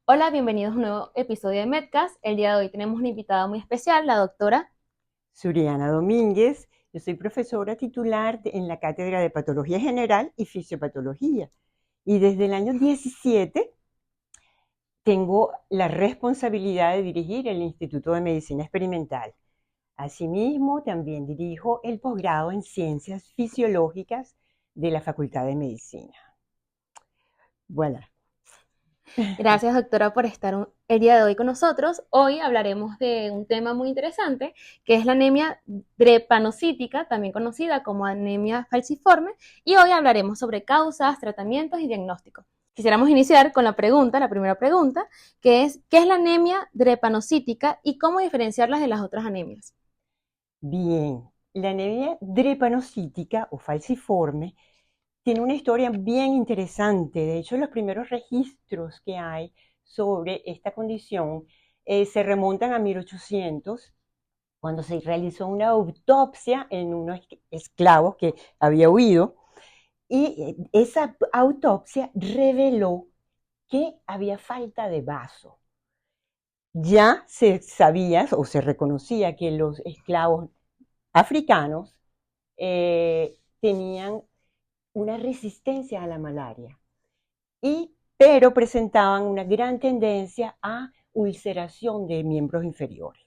Hola, bienvenidos a un nuevo episodio de Medcast. El día de hoy tenemos una invitada muy especial, la doctora Suriana Domínguez. Yo soy profesora titular en la Cátedra de Patología General y Fisiopatología. Y desde el año 17 tengo la responsabilidad de dirigir el Instituto de Medicina Experimental. Asimismo, también dirijo el posgrado en Ciencias Fisiológicas de la Facultad de Medicina. Bueno. Gracias, doctora, por estar el día de hoy con nosotros. Hoy hablaremos de un tema muy interesante, que es la anemia drepanocítica, también conocida como anemia falciforme, y hoy hablaremos sobre causas, tratamientos y diagnósticos. Quisiéramos iniciar con la primera pregunta, que es, ¿qué es la anemia drepanocítica y cómo diferenciarlas de las otras anemias? Bien, la anemia drepanocítica o falciforme tiene una historia bien interesante. De hecho, los primeros registros que hay sobre esta condición se remontan a 1800, cuando se realizó una autopsia en unos esclavos que había huido, y esa autopsia reveló que había falta de vaso. Ya se sabía o se reconocía que los esclavos africanos tenían una resistencia a la malaria, pero presentaban una gran tendencia a ulceración de miembros inferiores.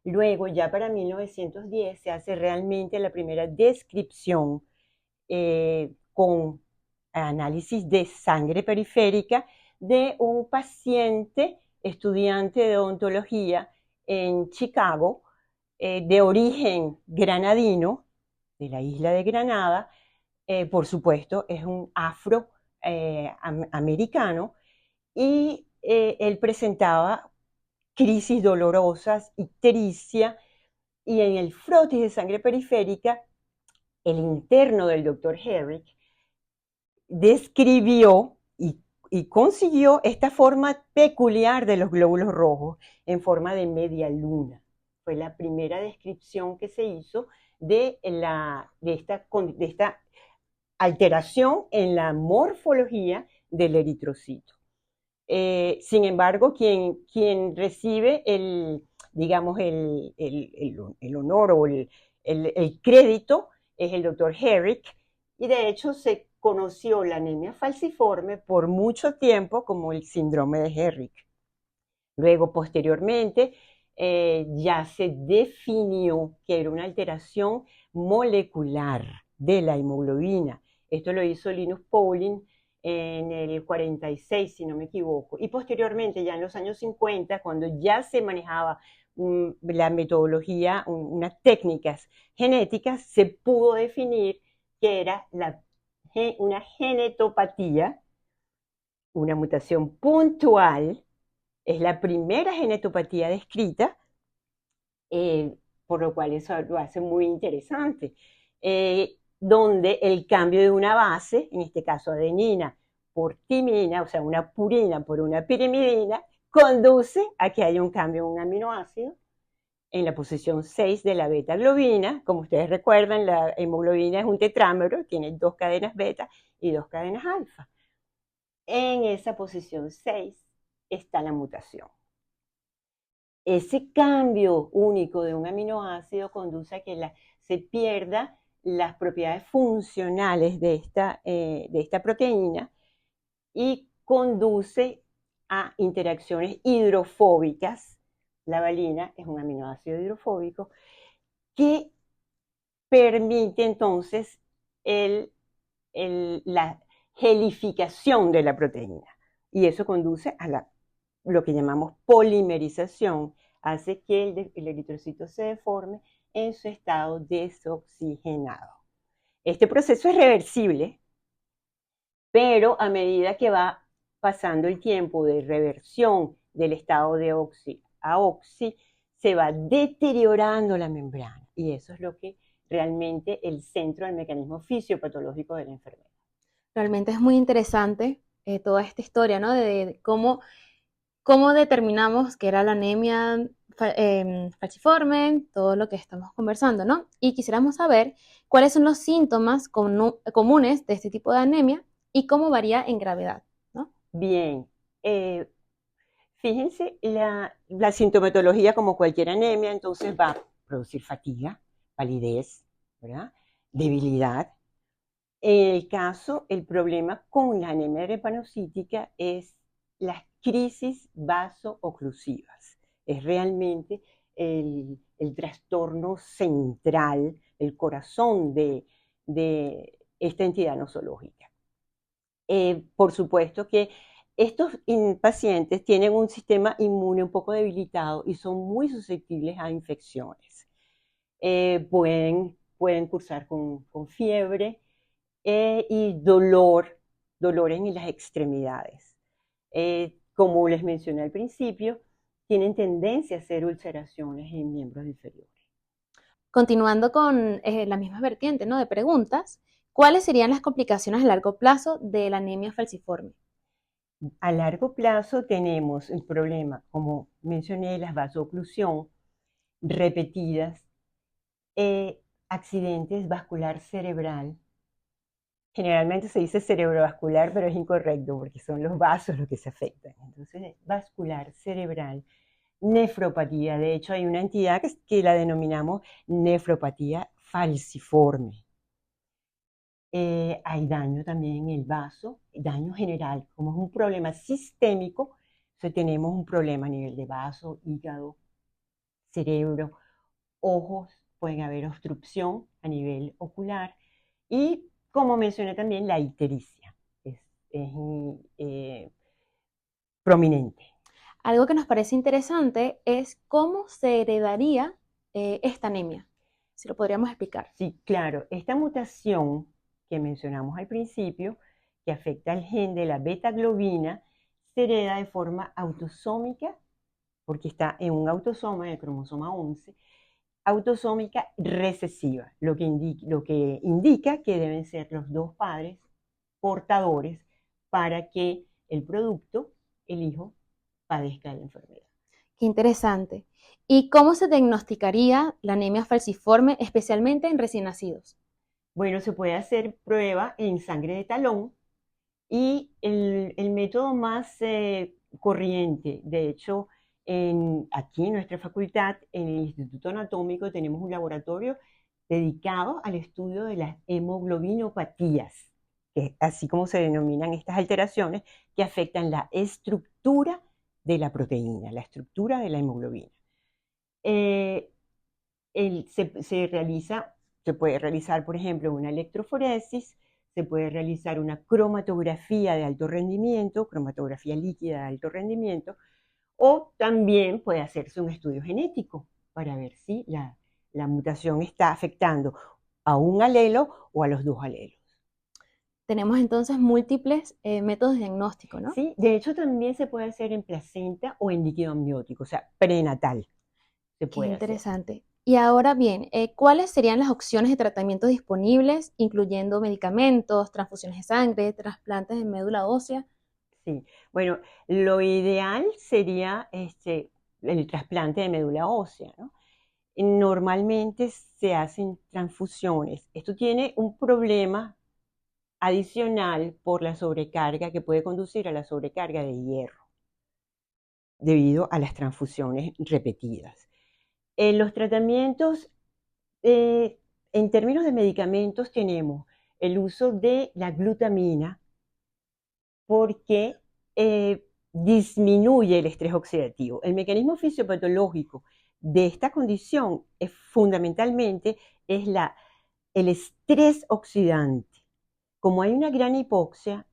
Luego, ya para 1910, se hace realmente la primera descripción con análisis de sangre periférica de un paciente estudiante de odontología en Chicago, de origen granadino, de la isla de Granada. Por supuesto, es un afroamericano, y él presentaba crisis dolorosas, ictericia, y en el frotis de sangre periférica, el interno del doctor Herrick describió y consiguió esta forma peculiar de los glóbulos rojos en forma de media luna. Fue la primera descripción que se hizo de esta alteración en la morfología del eritrocito. Sin embargo, quien recibe digamos, el honor o el crédito es el doctor Herrick, y de hecho se conoció la anemia falciforme por mucho tiempo como el síndrome de Herrick. Luego, posteriormente, ya se definió que era una alteración molecular de la hemoglobina. Esto lo hizo Linus Pauling en el 46, si no me equivoco. Y posteriormente, ya en los años 50, cuando ya se manejaba la metodología, unas técnicas genéticas, se pudo definir que era una genetopatía, una mutación puntual. Es la primera genetopatía descrita, por lo cual eso lo hace muy interesante, donde el cambio de una base, en este caso adenina por timina, o sea, una purina por una pirimidina, conduce a que haya un cambio en un aminoácido en la posición 6 de la beta globina. Como ustedes recuerdan, la hemoglobina es un tetrámero, tiene 2 cadenas beta y 2 cadenas alfa. En esa posición 6 está la mutación. Ese cambio único de un aminoácido conduce a que se pierda las propiedades funcionales de esta proteína, y conduce a interacciones hidrofóbicas. La valina es un aminoácido hidrofóbico que permite entonces la gelificación de la proteína, y eso conduce a lo que llamamos polimerización, hace que el eritrocito se deforme en su estado desoxigenado. Este proceso es reversible, pero a medida que va pasando el tiempo de reversión del estado de oxi a oxi, se va deteriorando la membrana, y eso es lo que realmente el centro del mecanismo fisiopatológico de la enfermedad. Realmente es muy interesante toda esta historia, ¿no? De cómo determinamos que era la anemia falciforme, todo lo que estamos conversando, ¿no? Y quisiéramos saber cuáles son los síntomas comunes de este tipo de anemia y cómo varía en gravedad, ¿no? Bien, eh, fíjense, la sintomatología como cualquier anemia, entonces va a producir fatiga, palidez, ¿verdad? Debilidad. En el caso, el problema con la anemia drepanocítica es las crisis vaso-oclusivas. Es realmente el trastorno central, el corazón de esta entidad nosológica. Por supuesto que estos pacientes tienen un sistema inmune un poco debilitado y son muy susceptibles a infecciones. Pueden cursar con fiebre y dolor en las extremidades. Como les mencioné al principio, tienen tendencia a hacer ulceraciones en miembros inferiores. Continuando con la misma vertiente, ¿no? De preguntas, ¿cuáles serían las complicaciones a largo plazo de la anemia falciforme? A largo plazo tenemos el problema, como mencioné, la vasoclusión repetidas, accidentes vascular cerebral. Generalmente se dice cerebrovascular, pero es incorrecto porque son los vasos los que se afectan. Entonces, vascular cerebral, nefropatía. De hecho, hay una entidad que la denominamos nefropatía falciforme. Hay daño también en el vaso, daño general. Como es un problema sistémico, entonces tenemos un problema a nivel de vaso, hígado, cerebro, ojos, pueden haber obstrucción a nivel ocular y, como mencioné también, la ictericia es eh, prominente. Algo que nos parece interesante es cómo se heredaría esta anemia, si lo podríamos explicar. Sí, claro, esta mutación que mencionamos al principio, que afecta al gen de la beta-globina, se hereda de forma autosómica, porque está en un autosoma, en el cromosoma 11, autosómica recesiva, lo que indica que deben ser los dos padres portadores para que el producto, el hijo, padezca de la enfermedad. Qué interesante. ¿Y cómo se diagnosticaría la anemia falciforme, especialmente en recién nacidos? Bueno, se puede hacer prueba en sangre de talón y el método más corriente, de hecho, aquí en nuestra facultad, en el Instituto Anatómico, tenemos un laboratorio dedicado al estudio de las hemoglobinopatías, que es así como se denominan estas alteraciones que afectan la estructura de la proteína, la estructura de la hemoglobina. Eh, se puede realizar, por ejemplo, una electroforesis, se puede realizar una cromatografía de alto rendimiento, cromatografía líquida de alto rendimiento, o también puede hacerse un estudio genético para ver si la mutación está afectando a un alelo o a los dos alelos. Tenemos entonces múltiples métodos de diagnóstico, ¿no? Sí, de hecho también se puede hacer en placenta o en líquido amniótico, o sea, prenatal se Qué puede hacer. interesante. Y ahora bien, ¿cuáles serían las opciones de tratamiento disponibles, incluyendo medicamentos, transfusiones de sangre, trasplantes de médula ósea? Sí, bueno, lo ideal sería el trasplante de médula ósea, ¿no? Normalmente se hacen transfusiones. Esto tiene un problema adicional por la sobrecarga que puede conducir a la sobrecarga de hierro debido a las transfusiones repetidas. Los tratamientos, en términos de medicamentos, tenemos el uso de la glutamina porque disminuye el estrés oxidativo. El mecanismo fisiopatológico de esta condición fundamentalmente es el estrés oxidante. Como hay una gran hipoxia,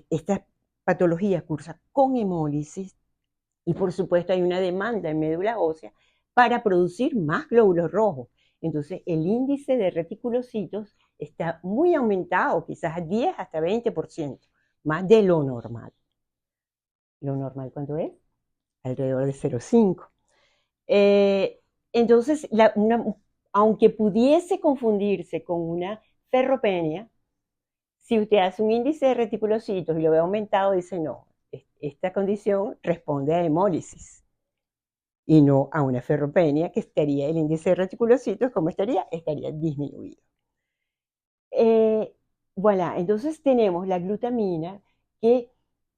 esta patología cursa con hemólisis y por supuesto hay una demanda en médula ósea para producir más glóbulos rojos. Entonces el índice de reticulocitos está muy aumentado, quizás a 10 hasta 20%, más de lo normal. ¿Lo normal cuánto es? Alrededor de 0,5. Entonces, aunque pudiese confundirse con una ferropenia, si usted hace un índice de reticulocitos y lo ve aumentado, dice no, esta condición responde a hemólisis. y no a una ferropenia, que estaría el índice de reticulocitos, ¿cómo estaría? Estaría disminuido. Voilà, entonces tenemos la glutamina que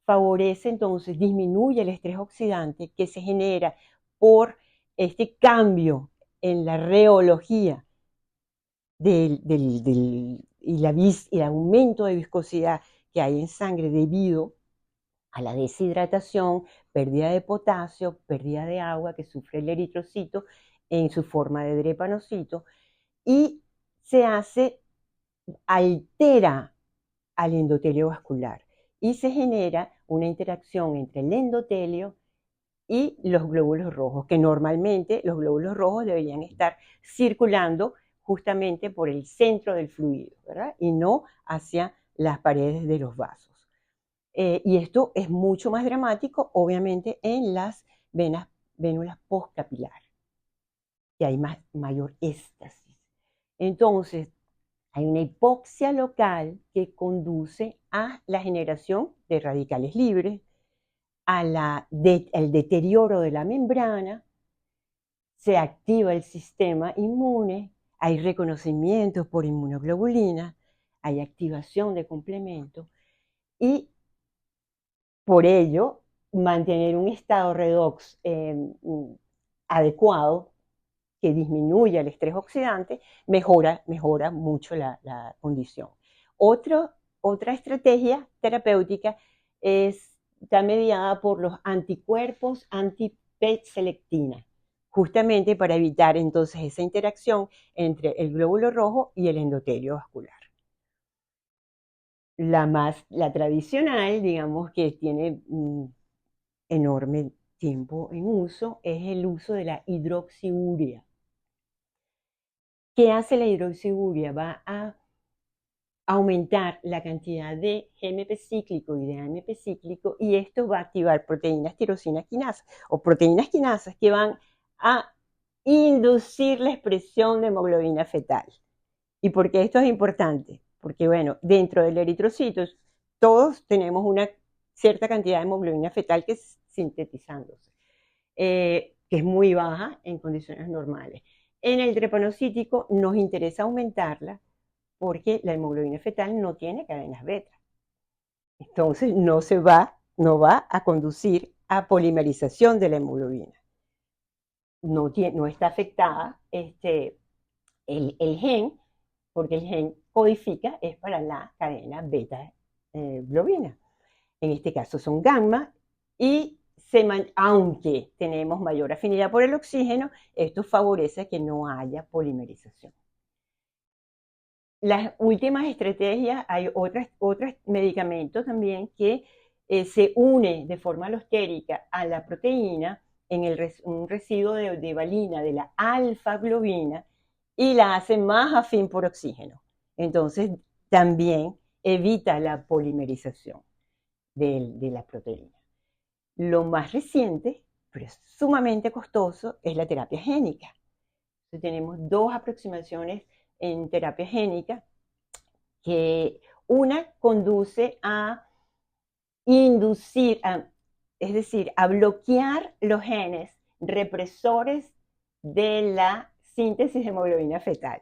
favorece, entonces disminuye el estrés oxidante que se genera por este cambio en la reología y el aumento de viscosidad que hay en sangre debido a la deshidratación, pérdida de potasio, pérdida de agua que sufre el eritrocito en su forma de drepanocito, y altera al endotelio vascular y se genera una interacción entre el endotelio y los glóbulos rojos, que normalmente los glóbulos rojos deberían estar circulando justamente por el centro del fluido, ¿verdad? Y no hacia las paredes de los vasos. Y esto es mucho más dramático, obviamente, en las vénulas postcapilares, que hay mayor éstasis. Entonces, hay una hipoxia local que conduce a la generación de radicales libres, al deterioro de la membrana, se activa el sistema inmune, hay reconocimiento por inmunoglobulina, hay activación de complemento y por ello mantener un estado redox adecuado que disminuya el estrés oxidante, mejora mucho la condición. Otra estrategia terapéutica está mediada por los anticuerpos anti-PET-selectina, justamente para evitar entonces esa interacción entre el glóbulo rojo y el endotelio vascular. La tradicional, digamos, que tiene enorme tiempo en uso, es el uso de la hidroxiurea. ¿Qué hace la hidroxiurea? Va a aumentar la cantidad de GMP cíclico y de AMP cíclico, y esto va a activar proteínas tirosina quinasas o proteínas quinasas que van a inducir la expresión de hemoglobina fetal. ¿Y por qué esto es importante? Porque, bueno, dentro del eritrocito todos tenemos una cierta cantidad de hemoglobina fetal que es sintetizándose, que es muy baja en condiciones normales. En el drepanocítico nos interesa aumentarla porque la hemoglobina fetal no tiene cadenas beta. Entonces no va a conducir a polimerización de la hemoglobina. No está afectada el gen, porque el gen codifica es para la cadena beta globina. En este caso son gamma, y aunque tenemos mayor afinidad por el oxígeno, esto favorece que no haya polimerización. Las últimas estrategias, hay otros medicamentos también que se une de forma alostérica a la proteína en un residuo de valina de la alfa-globina y la hace más afín por oxígeno. Entonces, también evita la polimerización de la proteína. Lo más reciente, pero es sumamente costoso, es la terapia génica. Entonces, tenemos dos aproximaciones en terapia génica, que una conduce a inducir, es decir, a bloquear los genes represores de la síntesis de hemoglobina fetal.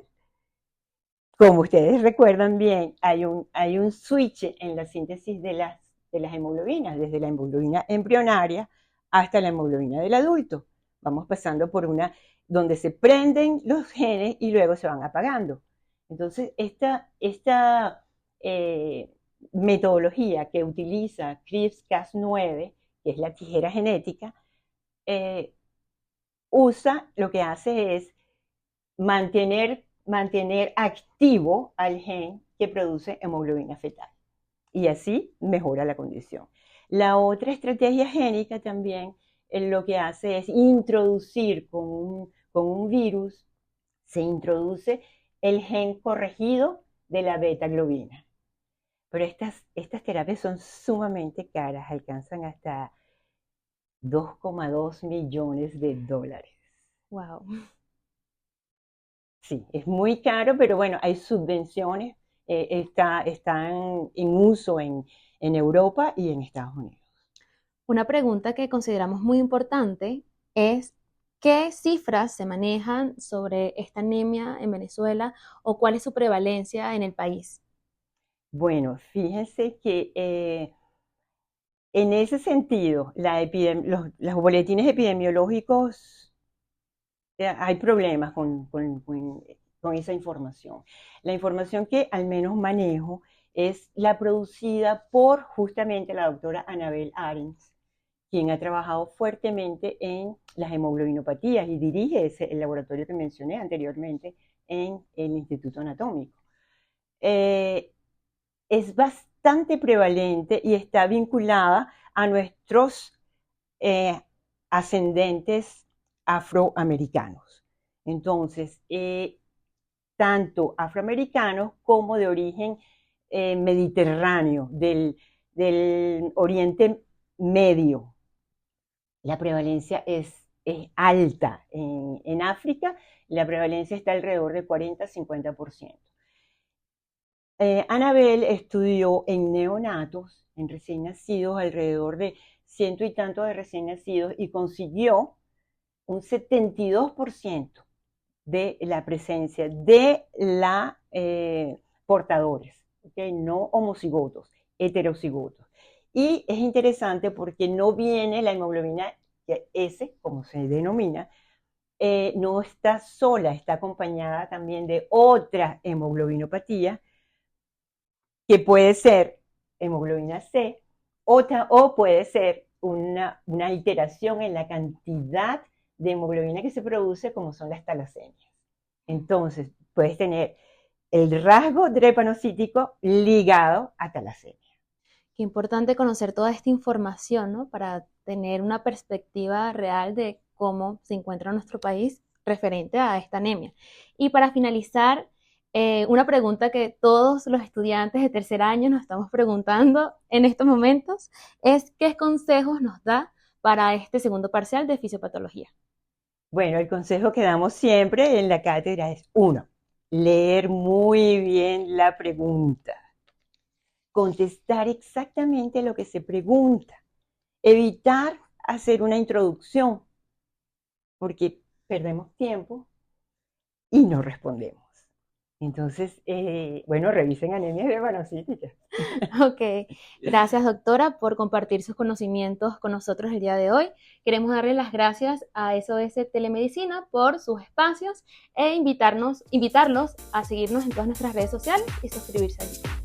Como ustedes recuerdan bien, hay un switch en la síntesis de las hemoglobinas, desde la hemoglobina embrionaria hasta la hemoglobina del adulto. Vamos pasando por una donde se prenden los genes y luego se van apagando. Entonces, esta metodología que utiliza CRISPR-Cas9, que es la tijera genética, lo que hace es mantener activo al gen que produce hemoglobina fetal. Y así mejora la condición. La otra estrategia génica también lo que hace es introducir con un virus, se introduce el gen corregido de la beta globina. Pero estas terapias son sumamente caras, alcanzan hasta $2,2 millones. Wow. Sí, es muy caro, pero bueno, hay subvenciones, están en uso en Europa y en Estados Unidos. Una pregunta que consideramos muy importante es ¿Qué cifras se manejan sobre esta anemia en Venezuela o cuál es su prevalencia en el país? Bueno, fíjense que en ese sentido, los boletines epidemiológicos, hay problemas con esa información. La información que al menos manejo es la producida por justamente la doctora Anabel Arens, quien ha trabajado fuertemente en las hemoglobinopatías y dirige el laboratorio que mencioné anteriormente en el Instituto Anatómico. Es bastante prevalente y está vinculada a nuestros ascendentes afroamericanos. Entonces, tanto afroamericanos como de origen mediterráneo, del Oriente Medio. La prevalencia es alta. En África, la prevalencia está alrededor de 40-50%. Anabel estudió en neonatos, en recién nacidos, alrededor de ciento y tantos de recién nacidos, y consiguió un 72% de la presencia de la portadores, ¿okay? No homocigotos, heterocigotos. Y es interesante porque no viene la hemoglobina S, como se denomina, no está sola, está acompañada también de otra hemoglobinopatía, que puede ser hemoglobina C, o puede ser una alteración en la cantidad de hemoglobina que se produce, como son las talasemias. Entonces, puedes tener el rasgo drepanocítico ligado a talasemia. Qué importante conocer toda esta información, ¿no? Para tener una perspectiva real de cómo se encuentra nuestro país referente a esta anemia. Y para finalizar, una pregunta que todos los estudiantes de tercer año nos estamos preguntando en estos momentos es ¿qué consejos nos da para este segundo parcial de fisiopatología? Bueno, el consejo que damos siempre en la cátedra es, uno, leer muy bien la pregunta, contestar exactamente lo que se pregunta, evitar hacer una introducción, porque perdemos tiempo y no respondemos. Entonces, bueno, revisen anemias drepanocíticas. Ok, gracias doctora por compartir sus conocimientos con nosotros el día de hoy. Queremos darle las gracias a SOS Telemedicina por sus espacios e invitarlos a seguirnos en todas nuestras redes sociales y suscribirse allí.